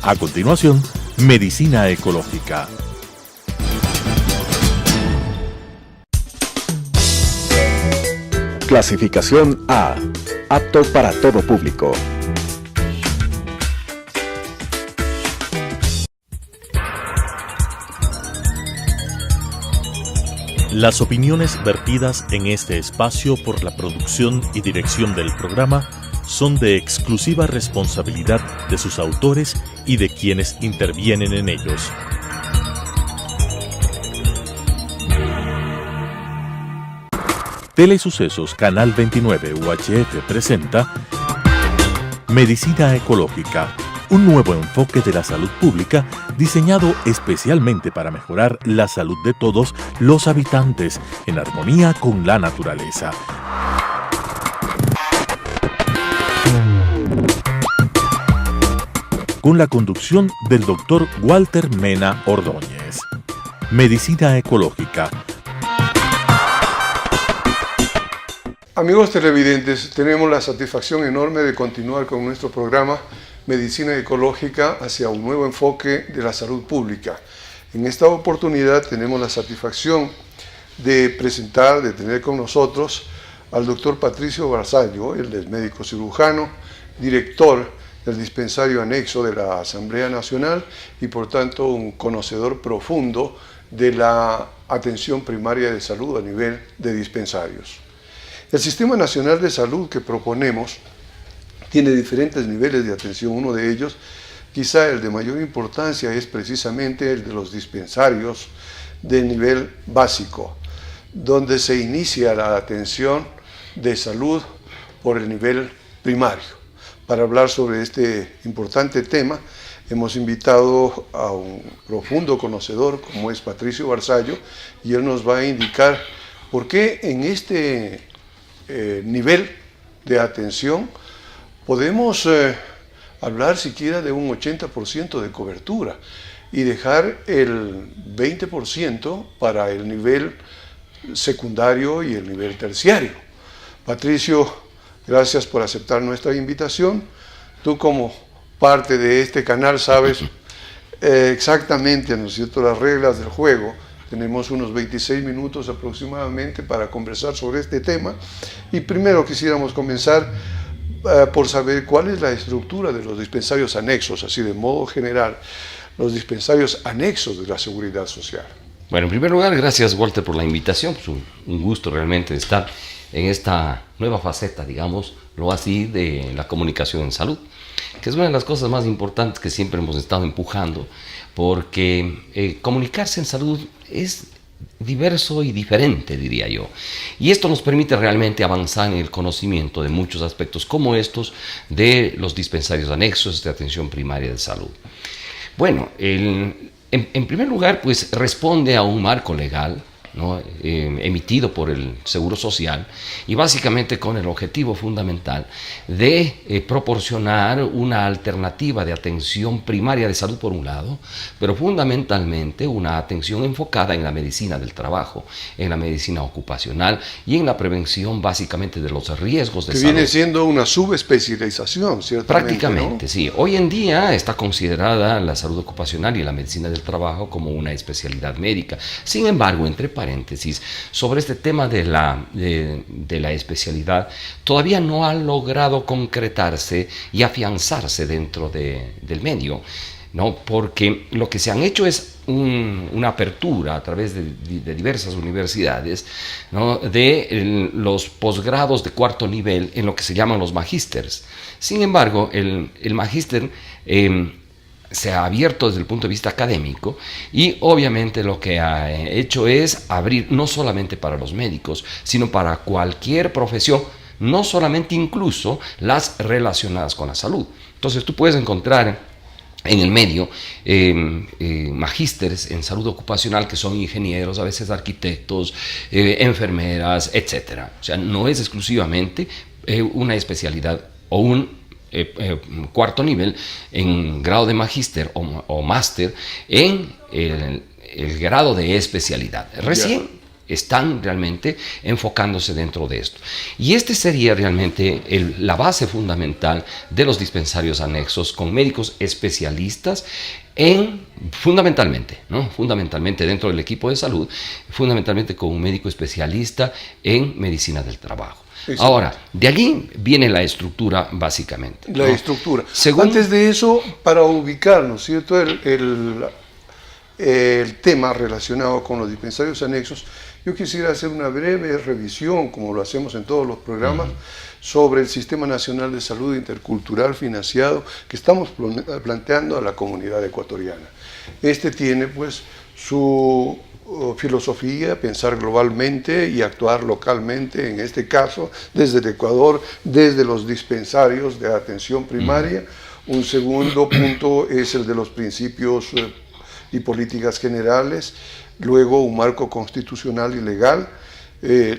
A continuación, Medicina Ecológica. Clasificación A. Apto para todo público. Las opiniones vertidas en este espacio por la producción y dirección del programa son de exclusiva responsabilidad de sus autores y de quienes intervienen en ellos. Telesucesos Canal 29 UHF presenta Medicina Ecológica, un nuevo enfoque de la salud pública diseñado especialmente para mejorar la salud de todos los habitantes en armonía con la naturaleza. Con la conducción del Dr. Walter Mena Ordóñez. Medicina Ecológica. Amigos televidentes, tenemos la satisfacción enorme de continuar con nuestro programa Medicina Ecológica hacia un nuevo enfoque de la salud pública. En esta oportunidad tenemos la satisfacción de presentar, de tener con nosotros al doctor Patricio Barzallo. Él es médico cirujano, director del dispensario anexo de la Asamblea Nacional y por tanto un conocedor profundo de la atención primaria de salud a nivel de dispensarios. El Sistema Nacional de Salud que proponemos tiene diferentes niveles de atención. Uno de ellos, quizá el de mayor importancia, es precisamente el de los dispensarios de nivel básico, donde se inicia la atención de salud por el nivel primario. Para hablar sobre este importante tema, hemos invitado a un profundo conocedor como es Patricio Barzallo, y él nos va a indicar por qué en este nivel de atención podemos hablar siquiera de un 80% de cobertura y dejar el 20% para el nivel secundario y el nivel terciario. Patricio, gracias por aceptar nuestra invitación. Tú como parte de este canal sabes exactamente, ¿no es cierto?, las reglas del juego. Tenemos unos 26 minutos aproximadamente para conversar sobre este tema y primero quisiéramos comenzar por saber cuál es la estructura de los dispensarios anexos, así de modo general, los dispensarios anexos de la Seguridad Social. Bueno, en primer lugar, gracias Walter por la invitación, pues un gusto realmente estar en esta nueva faceta, digámoslo así, de la comunicación en salud, que es una de las cosas más importantes que siempre hemos estado empujando, porque comunicarse en salud es diverso y diferente, diría yo. Y esto nos permite realmente avanzar en el conocimiento de muchos aspectos como estos de los dispensarios anexos de atención primaria de salud. Bueno, en primer lugar, pues responde a un marco legal, ¿no? Emitido por el Seguro Social y básicamente con el objetivo fundamental de proporcionar una alternativa de atención primaria de salud por un lado, pero fundamentalmente una atención enfocada en la medicina del trabajo, en la medicina ocupacional y en la prevención básicamente de los riesgos de salud. Que viene siendo una subespecialización, ciertamente. Prácticamente, ¿no? sí. Hoy en día está considerada la salud ocupacional y la medicina del trabajo como una especialidad médica. Sin embargo, entre paréntesis, sobre este tema de la especialidad, todavía no ha logrado concretarse y afianzarse dentro del medio, ¿no? Porque lo que se han hecho es una apertura a través de diversas universidades, ¿no? De los posgrados de cuarto nivel en lo que se llaman los magísteres. Sin embargo, el magíster se ha abierto desde el punto de vista académico y obviamente lo que ha hecho es abrir no solamente para los médicos, sino para cualquier profesión, no solamente incluso las relacionadas con la salud. Entonces tú puedes encontrar en el medio magísteres en salud ocupacional que son ingenieros, a veces arquitectos, enfermeras, etc. O sea, no es exclusivamente una especialidad o un cuarto nivel en grado de magíster o máster en el grado de especialidad. Recién están realmente enfocándose dentro de esto. Y este sería realmente la base fundamental de los dispensarios anexos, con médicos especialistas fundamentalmente dentro del equipo de salud, fundamentalmente con un médico especialista en medicina del trabajo. Exacto. Ahora, de allí viene la estructura básicamente. La estructura. Antes de eso, para ubicarnos, ¿cierto? El tema relacionado con los dispensarios anexos, yo quisiera hacer una breve revisión, como lo hacemos en todos los programas, sobre el Sistema Nacional de Salud Intercultural financiado que estamos planteando a la comunidad ecuatoriana. Este tiene pues su filosofía, pensar globalmente y actuar localmente, en este caso desde el Ecuador, desde los dispensarios de atención primaria. Un segundo punto es el de los principios y políticas generales, luego un marco constitucional y legal.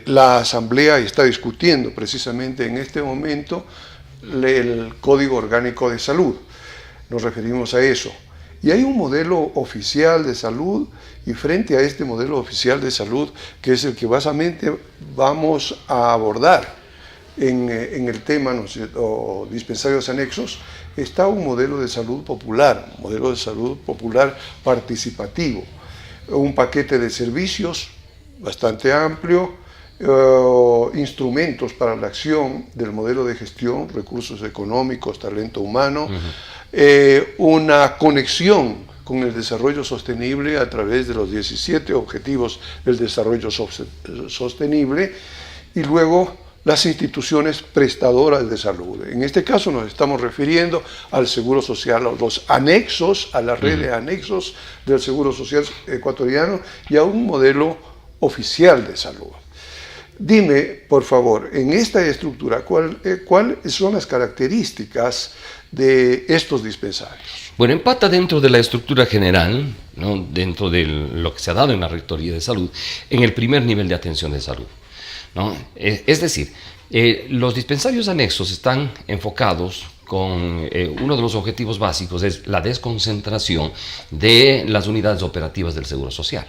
La Asamblea está discutiendo precisamente en este momento el Código Orgánico de Salud, nos referimos a eso. Y hay un modelo oficial de salud, y frente a este modelo oficial de salud, que es el que básicamente vamos a abordar en el tema, ¿no es cierto?, dispensarios anexos, está un modelo de salud popular, un modelo de salud popular participativo, un paquete de servicios bastante amplio, instrumentos para la acción del modelo de gestión, recursos económicos, talento humano, una conexión con el desarrollo sostenible a través de los 17 objetivos del desarrollo sostenible, y luego las instituciones prestadoras de salud. En este caso nos estamos refiriendo al Seguro Social, a los anexos, a la red de anexos del Seguro Social ecuatoriano y a un modelo oficial de salud. Dime, por favor, en esta estructura, ¿cuáles son las características de estos dispensarios? Bueno, empata dentro de la estructura general, ¿no?, dentro de lo que se ha dado en la Rectoría de Salud, en el primer nivel de atención de salud, ¿no? Es decir, los dispensarios anexos están enfocados con uno de los objetivos básicos, es la desconcentración de las unidades operativas del Seguro Social.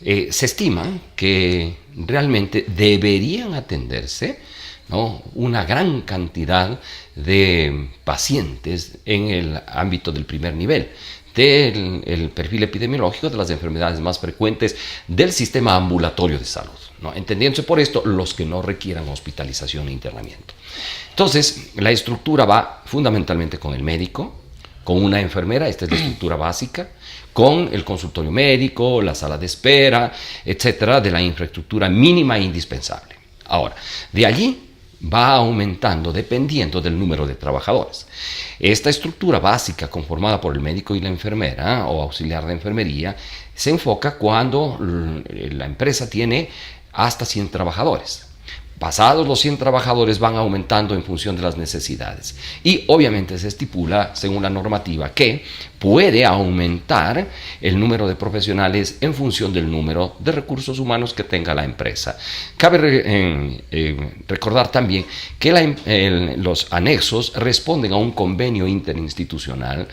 Se estima que realmente deberían atenderse, ¿no?, una gran cantidad de pacientes en el ámbito del primer nivel, del perfil epidemiológico de las enfermedades más frecuentes del sistema ambulatorio de salud, ¿no?, entendiéndose por esto los que no requieran hospitalización e internamiento. Entonces, la estructura va fundamentalmente con el médico, con una enfermera, esta es la estructura básica, con el consultorio médico, la sala de espera, etcétera, de la infraestructura mínima e indispensable. Ahora, de allí va aumentando dependiendo del número de trabajadores. Esta estructura básica conformada por el médico y la enfermera o auxiliar de enfermería se enfoca cuando la empresa tiene hasta 100 trabajadores. Pasados los 100 trabajadores van aumentando en función de las necesidades. Y obviamente se estipula, según la normativa, que puede aumentar el número de profesionales en función del número de recursos humanos que tenga la empresa. Cabe recordar también que los anexos responden a un convenio interinstitucional,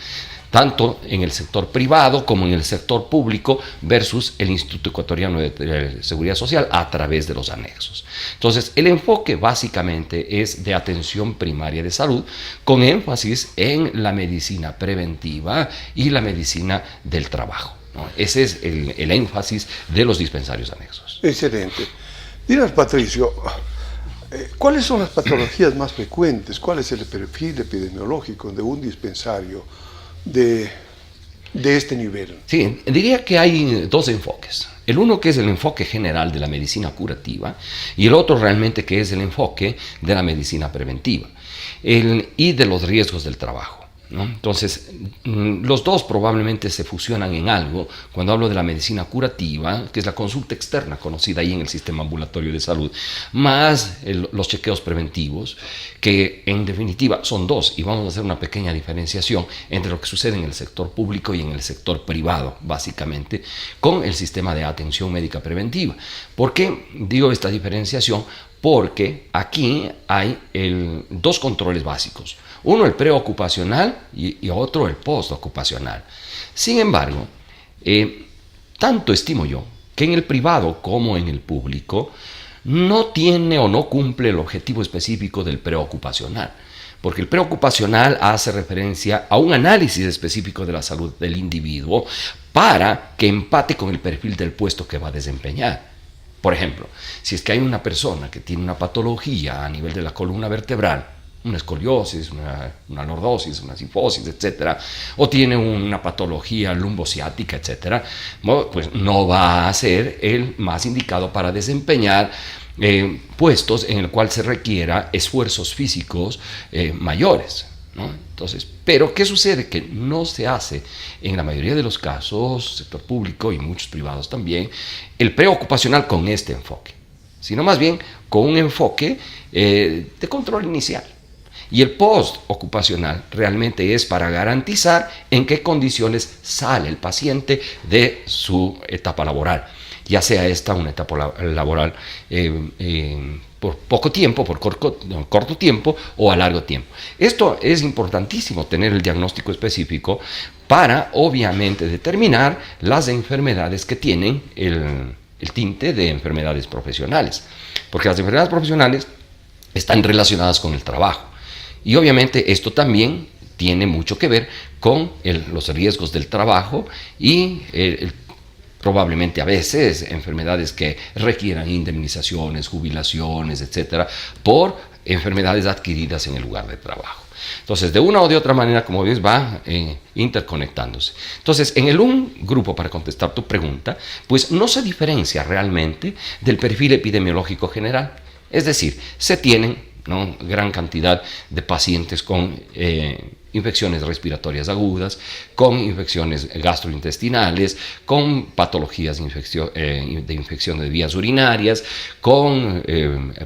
tanto en el sector privado como en el sector público versus el Instituto Ecuatoriano de Seguridad Social a través de los anexos. Entonces, el enfoque básicamente es de atención primaria de salud con énfasis en la medicina preventiva y la medicina del trabajo, ¿no? Ese es el énfasis de los dispensarios anexos. Excelente. Dirás, Patricio, ¿cuáles son las patologías más frecuentes? ¿Cuál es el perfil epidemiológico de un dispensario de este nivel? Sí, diría que hay dos enfoques. El uno que es el enfoque general de la medicina curativa y el otro realmente que es el enfoque de la medicina preventiva y de los riesgos del trabajo, ¿no? Entonces, los dos probablemente se fusionan en algo. Cuando hablo de la medicina curativa, que es la consulta externa conocida ahí en el sistema ambulatorio de salud, más los chequeos preventivos, que en definitiva son dos, y vamos a hacer una pequeña diferenciación entre lo que sucede en el sector público y en el sector privado, básicamente, con el sistema de atención médica preventiva. ¿Por qué digo esta diferenciación? Porque aquí hay dos controles básicos. Uno el preocupacional y otro el postocupacional. Sin embargo, tanto estimo yo que en el privado como en el público no tiene o no cumple el objetivo específico del preocupacional. Porque el preocupacional hace referencia a un análisis específico de la salud del individuo para que empate con el perfil del puesto que va a desempeñar. Por ejemplo, si es que hay una persona que tiene una patología a nivel de la columna vertebral, una escoliosis, una lordosis, una sifosis, etcétera, o tiene una patología lumbociática, etcétera, pues no va a ser el más indicado para desempeñar puestos en el cual se requiera esfuerzos físicos mayores, ¿no? Entonces, pero ¿qué sucede? Que no se hace en la mayoría de los casos, sector público y muchos privados también, el preocupacional con este enfoque, sino más bien con un enfoque de control inicial. Y el post-ocupacional realmente es para garantizar en qué condiciones sale el paciente de su etapa laboral, ya sea esta una etapa laboral por poco tiempo, por corto tiempo o a largo tiempo. Esto es importantísimo, tener el diagnóstico específico para obviamente determinar las enfermedades que tienen el tinte de enfermedades profesionales, porque las enfermedades profesionales están relacionadas con el trabajo. Y obviamente esto también tiene mucho que ver con los riesgos del trabajo y probablemente a veces enfermedades que requieran indemnizaciones, jubilaciones, etcétera, por enfermedades adquiridas en el lugar de trabajo. Entonces, de una o de otra manera, como ves, va interconectándose. Entonces, en un grupo, para contestar tu pregunta, pues no se diferencia realmente del perfil epidemiológico general. Es decir, se tienen, ¿no?, gran cantidad de pacientes con infecciones respiratorias agudas, con infecciones gastrointestinales, con patologías de infección de vías urinarias, con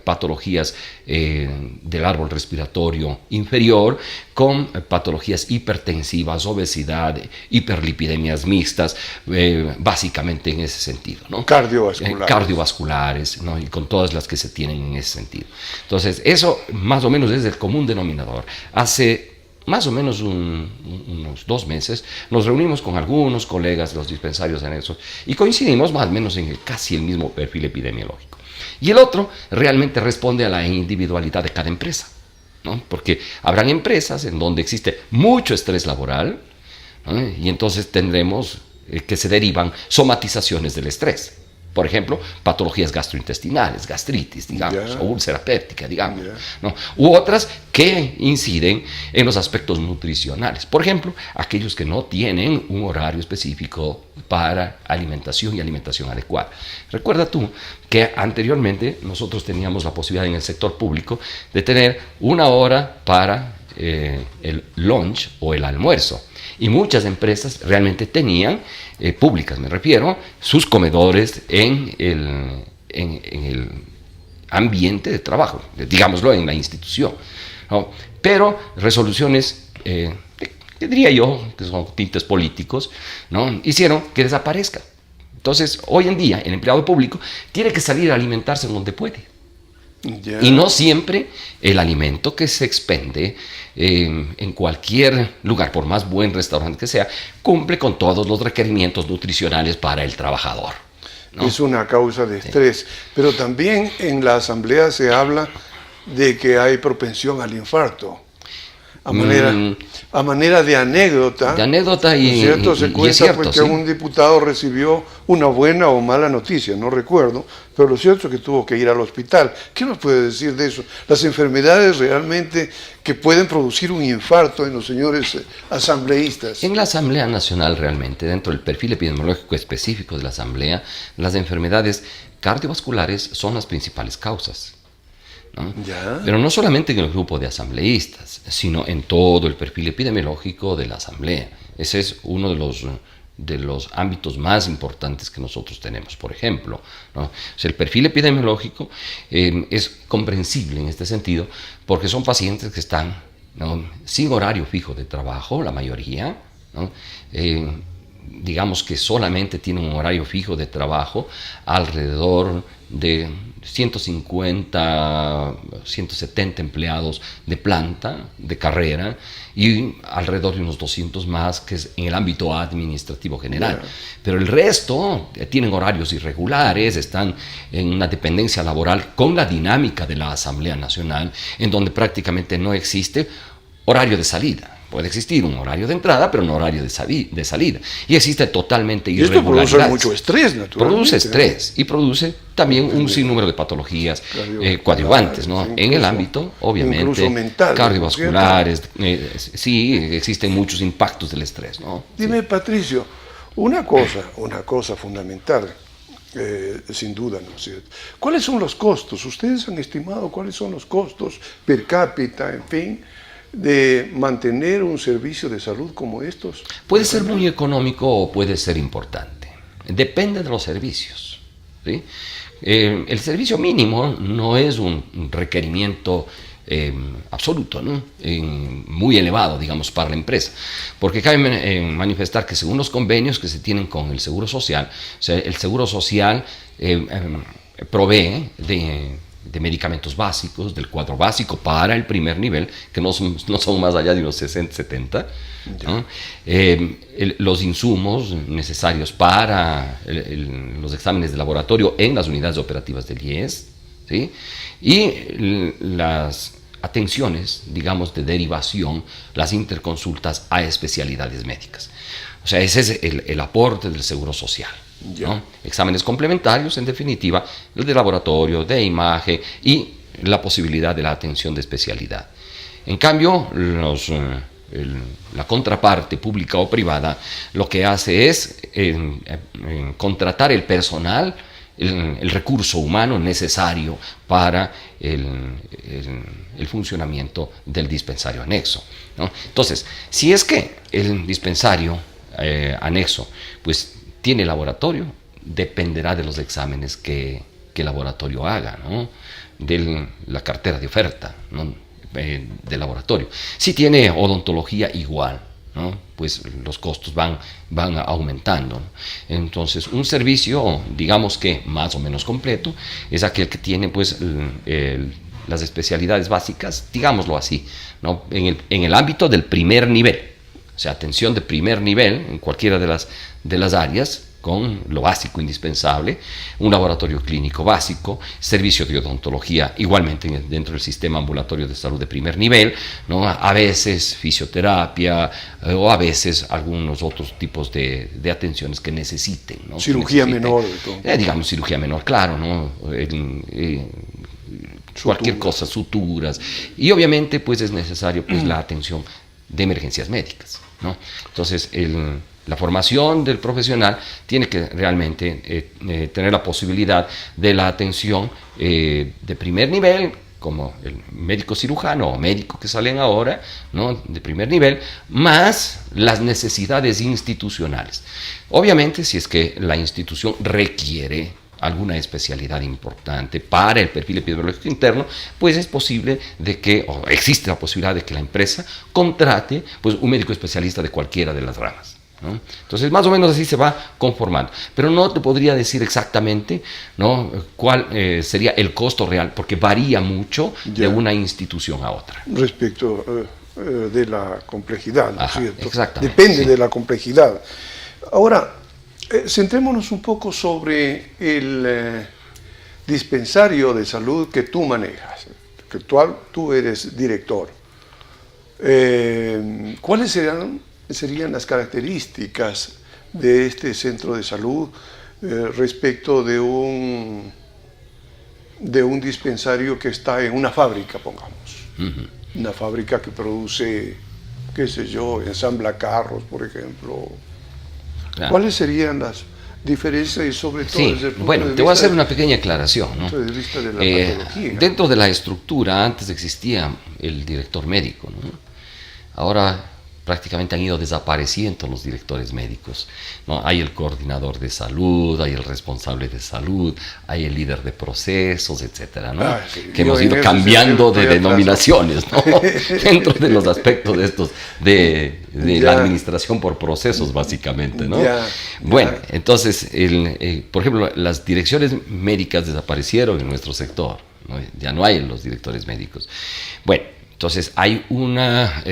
patologías del árbol respiratorio inferior, con patologías hipertensivas, obesidad, hiperlipidemias mixtas, básicamente en ese sentido, ¿no? Cardiovasculares, ¿no? Y con todas las que se tienen en ese sentido. Entonces, eso más o menos es el común denominador. Hace más o menos unos 2 meses nos reunimos con algunos colegas de los dispensarios anexos y coincidimos más o menos en casi el mismo perfil epidemiológico. Y el otro realmente responde a la individualidad de cada empresa, ¿no? Porque habrán empresas en donde existe mucho estrés laboral, ¿no? Y entonces tendremos que se derivan somatizaciones del estrés. Por ejemplo, patologías gastrointestinales, gastritis, digamos, o úlcera péptica, digamos, ¿no? U otras que inciden en los aspectos nutricionales. Por ejemplo, aquellos que no tienen un horario específico para alimentación y alimentación adecuada. Recuerda tú que anteriormente nosotros teníamos la posibilidad en el sector público de tener 1 hora para el lunch o el almuerzo. Y muchas empresas realmente tenían, públicas me refiero, sus comedores en el ambiente de trabajo, digámoslo, en la institución, ¿no? Pero resoluciones, que diría yo, que son tintes políticos, ¿no?, hicieron que desaparezca. Entonces, hoy en día, el empleado público tiene que salir a alimentarse en donde puede. Y no siempre el alimento que se expende en cualquier lugar, por más buen restaurante que sea, cumple con todos los requerimientos nutricionales para el trabajador, ¿no? Es una causa de estrés. Sí. Pero también en la asamblea se habla de que hay propensión al infarto. A manera de anécdota. De anécdota y, ¿cierto? Se cuenta, es cierto, pues, que sí, un diputado recibió una buena o mala noticia, no recuerdo, pero lo cierto es que tuvo que ir al hospital. ¿Qué nos puede decir de eso? Las enfermedades realmente que pueden producir un infarto en los señores asambleístas. En la Asamblea Nacional realmente, dentro del perfil epidemiológico específico de la Asamblea, las enfermedades cardiovasculares son las principales causas, ¿no? Pero no solamente en el grupo de asambleístas, sino en todo el perfil epidemiológico de la Asamblea. Ese es uno de los ámbitos más importantes que nosotros tenemos, por ejemplo, ¿no? O sea, el perfil epidemiológico es comprensible en este sentido porque son pacientes que están, ¿no?, sin horario fijo de trabajo, la mayoría, ¿no?, digamos que solamente tiene un horario fijo de trabajo, alrededor de 150, 170 empleados de planta, de carrera, y alrededor de unos 200 más que es en el ámbito administrativo general. Yeah. Pero el resto tienen horarios irregulares, están en una dependencia laboral con la dinámica de la Asamblea Nacional, en donde prácticamente no existe horario de salida. Puede existir un horario de entrada, pero no horario de salida. Y existe totalmente irregularidad. Esto produce mucho estrés, naturalmente. Produce estrés y produce también un sinnúmero de patologías coadyuvantes, ¿no? Sí, en el ámbito, obviamente, mental, cardiovasculares. Sí, existen muchos impactos del estrés, ¿no? Dime, sí. Patricio, una cosa fundamental, sin duda, ¿no es cierto? ¿Cuáles son los costos? ¿Ustedes han estimado cuáles son los costos per cápita, en fin, de mantener un servicio de salud como estos? Puede ser muy económico o puede ser importante. Depende de los servicios, ¿sí? El servicio mínimo no es un requerimiento absoluto, ¿no? Muy elevado, digamos, para la empresa. Porque cabe manifestar que según los convenios que se tienen con el Seguro Social, o sea, el Seguro Social provee de medicamentos básicos, del cuadro básico para el primer nivel, que no son más allá de unos 60, 70, ¿no? Los insumos necesarios para los exámenes de laboratorio en las unidades operativas del IES, ¿sí? Y las atenciones, digamos, de derivación, las interconsultas a especialidades médicas. O sea, ese es el aporte del Seguro Social, ¿no? Exámenes complementarios, en definitiva, el de laboratorio, de imagen y la posibilidad de la atención de especialidad. En cambio, la contraparte pública o privada lo que hace es contratar el personal, el recurso humano necesario para el funcionamiento del dispensario anexo, ¿no? Entonces, si es que el dispensario anexo pues tiene laboratorio, dependerá de los exámenes que el laboratorio haga, ¿no? De la cartera de oferta, ¿no? Del laboratorio. Si tiene odontología, igual, ¿no? Pues los costos van aumentando, ¿no? Entonces, un servicio, digamos que más o menos completo, es aquel que tiene pues las especialidades básicas, digámoslo así, ¿no? En el ámbito del primer nivel. O sea, atención de primer nivel en cualquiera de las áreas, con lo básico indispensable, un laboratorio clínico básico, servicio de odontología igualmente dentro del sistema ambulatorio de salud de primer nivel, ¿no? A veces fisioterapia o a veces algunos otros tipos de atenciones que necesiten, ¿no? Cirugía menor. Digamos cirugía menor, claro, ¿no? Cualquier cosa, suturas, y obviamente pues es necesario pues la atención de emergencias médicas, ¿no? Entonces la formación del profesional tiene que realmente tener la posibilidad de la atención de primer nivel, como el médico cirujano o médico que salen ahora, ¿no? De primer nivel, más las necesidades institucionales. Obviamente, si es que la institución requiere alguna especialidad importante para el perfil epidemiológico interno, pues es posible o existe la posibilidad de que la empresa contrate pues un médico especialista de cualquiera de las ramas, ¿no? Entonces, más o menos así se va conformando. Pero no te podría decir exactamente, ¿no? Cuál sería el costo real, porque varía mucho de una institución a otra. Respecto de la complejidad, ¿no es cierto? Exactamente. Depende de la complejidad. Ahora, centrémonos un poco sobre el dispensario de salud que tú manejas, que tú eres director. ¿Cuáles serían las características de este centro de salud respecto de un dispensario que está en una fábrica, pongamos? Uh-huh. Una fábrica que produce, qué sé yo, ensambla carros, por ejemplo. Claro. ¿Cuáles serían las diferencias y sobre todo desde el punto bueno, de vista te voy a hacer una pequeña aclaración, ¿no? Desde el punto de vista de la patología. Dentro de la estructura antes existía el director médico, ¿no? Ahora prácticamente han ido desapareciendo los directores médicos, ¿no? Hay el coordinador de salud, hay el responsable de salud, hay el líder de procesos, etcétera, ¿no? Sí. Que hemos ido cambiando de denominaciones, ¿no? Dentro de los aspectos de estos, de la administración por procesos, básicamente, ¿no? Bueno, entonces, por ejemplo, las direcciones médicas desaparecieron en nuestro sector, ¿no? Ya no hay los directores médicos. Bueno, entonces hay una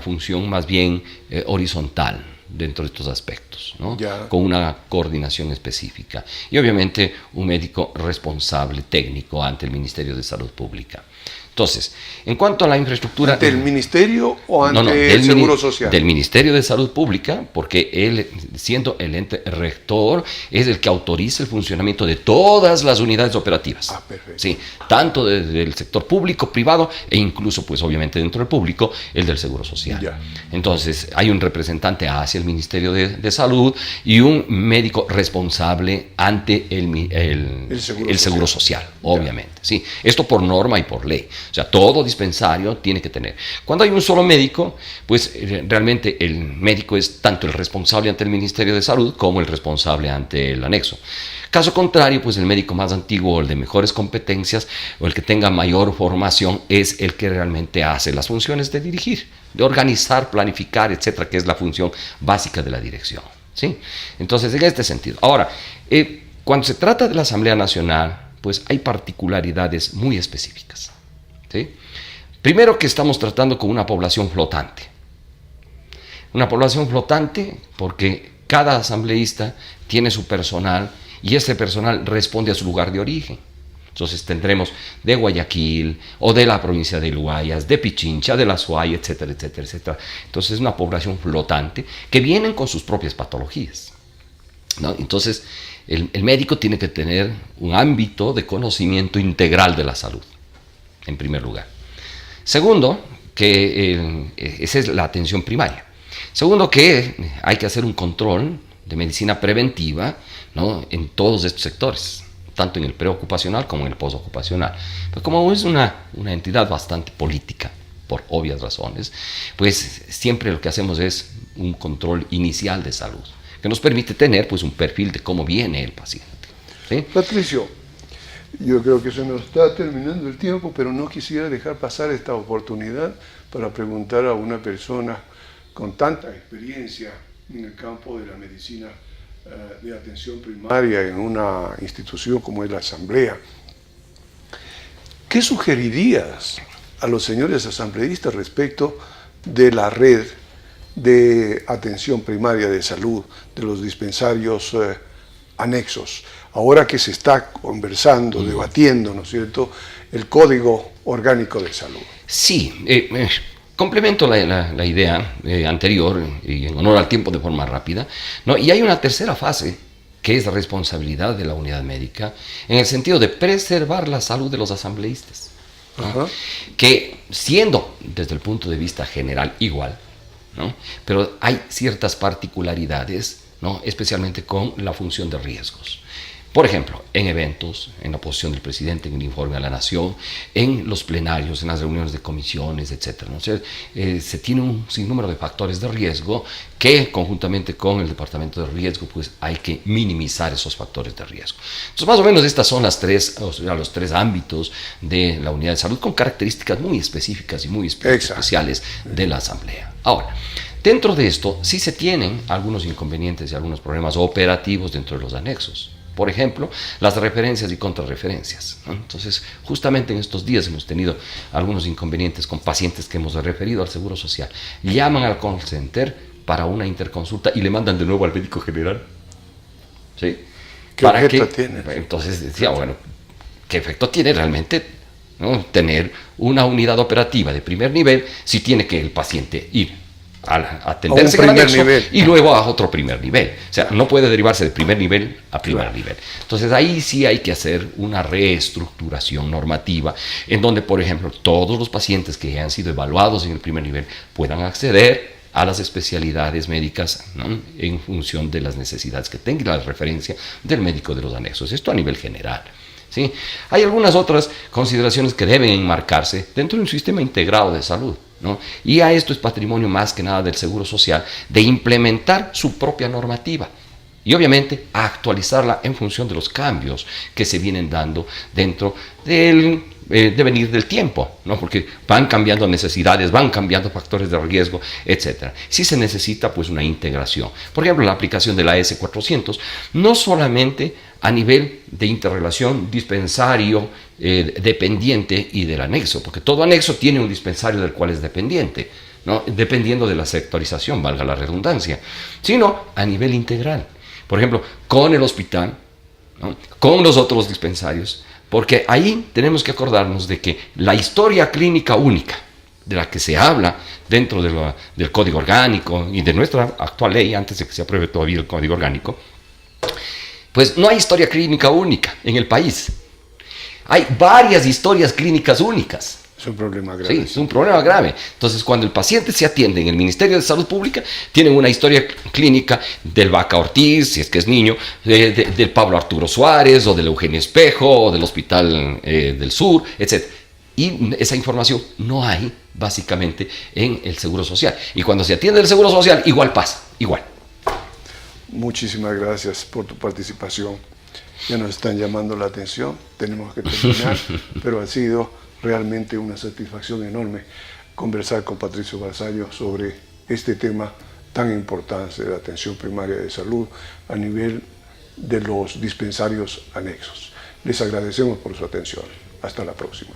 función más bien horizontal dentro de estos aspectos, ¿no? Con una coordinación específica. Y obviamente un médico responsable técnico ante el Ministerio de Salud Pública. Entonces, en cuanto a la infraestructura... ¿Ante el Ministerio o ante el Seguro Social? Del Ministerio de Salud Pública, porque él, siendo el ente rector, es el que autoriza el funcionamiento de todas las unidades operativas. Perfecto. Sí, tanto del sector público, privado, e incluso, pues obviamente dentro del público, el del Seguro Social. Entonces, hay un representante hacia el Ministerio de Salud y un médico responsable ante el Seguro Social, obviamente. Sí, esto por norma y por ley. O sea, todo dispensario tiene que tener. Cuando hay un solo médico, pues realmente el médico es tanto el responsable ante el Ministerio de Salud como el responsable ante el anexo. Caso contrario, pues el médico más antiguo o el de mejores competencias o el que tenga mayor formación es el que realmente hace las funciones de dirigir, de organizar, planificar, etcétera, que es la función básica de la dirección, ¿sí? Entonces, en este sentido. Ahora, cuando se trata de la Asamblea Nacional, pues hay particularidades muy específicas. ¿Sí? Primero que estamos tratando con una población flotante. Una población flotante porque cada asambleísta tiene su personal y ese personal responde a su lugar de origen. Entonces tendremos de Guayaquil o de la provincia de Guayas, de Pichincha, de la Suay, etcétera, etcétera, etcétera. Entonces es una población flotante que vienen con sus propias patologías, ¿no? Entonces el médico tiene que tener un ámbito de conocimiento integral de la salud. En primer lugar. Segundo, que esa es la atención primaria. Segundo, que hay que hacer un control de medicina preventiva, ¿no? En todos estos sectores, tanto en el preocupacional como en el postocupacional. Pero como es una entidad bastante política, por obvias razones, pues siempre lo que hacemos es un control inicial de salud, que nos permite tener pues un perfil de cómo viene el paciente, ¿sí? Patricio, yo creo que se nos está terminando el tiempo, pero no quisiera dejar pasar esta oportunidad para preguntar a una persona con tanta experiencia en el campo de la medicina de atención primaria en una institución como es la Asamblea. ¿Qué sugerirías a los señores asambleístas respecto de la red de atención primaria de salud, de los dispensarios anexos? Ahora que se está conversando, debatiendo, ¿no es cierto?, el Código Orgánico de Salud. Sí, complemento la idea anterior y en honor al tiempo de forma rápida, ¿no? Y hay una tercera fase que es la responsabilidad de la unidad médica en el sentido de preservar la salud de los asambleístas, ¿no? Que siendo desde el punto de vista general igual, ¿no? Pero hay ciertas particularidades, ¿no? Especialmente con la función de riesgos. Por ejemplo, en eventos, en la posición del presidente, en el informe a la nación, en los plenarios, en las reuniones de comisiones, etc., ¿no? O sea, se tiene un sinnúmero de factores de riesgo que, conjuntamente con el departamento de riesgo, pues hay que minimizar esos factores de riesgo. Entonces, más o menos estas son los tres ámbitos de la unidad de salud con características muy específicas y muy especiales de la Asamblea. Ahora, dentro de esto sí se tienen algunos inconvenientes y algunos problemas operativos dentro de los anexos. Por ejemplo, las referencias y contrarreferencias, ¿no? Entonces, justamente en estos días hemos tenido algunos inconvenientes con pacientes que hemos referido al Seguro Social. Llaman al call center para una interconsulta y le mandan de nuevo al médico general. ¿Sí? ¿Qué efecto tiene? Entonces decía, bueno, ¿qué efecto tiene realmente, ¿no? Tener una unidad operativa de primer nivel si tiene que el paciente ir a atenderse en el anexo y luego a otro primer nivel? O sea, no puede derivarse de primer nivel a primer nivel. Entonces ahí sí hay que hacer una reestructuración normativa en donde, por ejemplo, todos los pacientes que han sido evaluados en el primer nivel puedan acceder a las especialidades médicas, ¿no? En función de las necesidades que tenga la referencia del médico de los anexos. Esto a nivel general, ¿sí? Hay algunas otras consideraciones que deben enmarcarse dentro de un sistema integrado de salud, ¿no? Y a esto es patrimonio más que nada del Seguro Social, de implementar su propia normativa. Y obviamente a actualizarla en función de los cambios que se vienen dando dentro del devenir del tiempo, ¿no? Porque van cambiando necesidades, van cambiando factores de riesgo, etc. Sí se necesita pues una integración. Por ejemplo, la aplicación de la S400, no solamente a nivel de interrelación dispensario, dependiente y del anexo, porque todo anexo tiene un dispensario del cual es dependiente, ¿no? Dependiendo de la sectorización, valga la redundancia, sino a nivel integral. Por ejemplo, con el hospital, ¿no? Con los otros dispensarios, porque ahí tenemos que acordarnos de que la historia clínica única, de la que se habla dentro del Código Orgánico y de nuestra actual ley, antes de que se apruebe todavía el Código Orgánico, pues no hay historia clínica única en el país. Hay varias historias clínicas únicas. Es un problema grave. Sí, es un problema grave. Entonces, cuando el paciente se atiende en el Ministerio de Salud Pública, tienen una historia clínica del Vaca Ortiz, si es que es niño, del Pablo Arturo Suárez, o del Eugenio Espejo, o del Hospital del Sur, etc. Y esa información no hay, básicamente, en el Seguro Social. Y cuando se atiende el Seguro Social, igual pasa, igual. Muchísimas gracias por tu participación. Ya nos están llamando la atención, tenemos que terminar, pero ha sido realmente una satisfacción enorme conversar con Patricio Basallo sobre este tema tan importante de la atención primaria de salud a nivel de los dispensarios anexos. Les agradecemos por su atención. Hasta la próxima.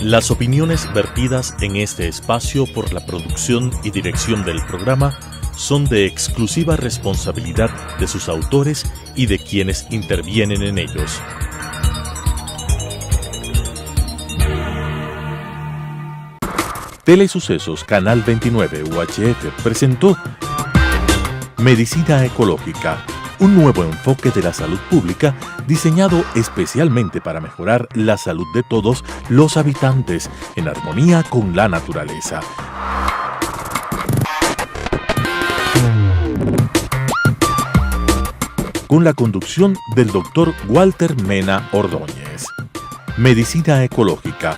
Las opiniones vertidas en este espacio por la producción y dirección del programa son de exclusiva responsabilidad de sus autores y de quienes intervienen en ellos. Telesucesos Canal 29 UHF presentó Medicina Ecológica, un nuevo enfoque de la salud pública diseñado especialmente para mejorar la salud de todos los habitantes en armonía con la naturaleza. Con la conducción del Dr. Walter Mena Ordóñez. Medicina Ecológica,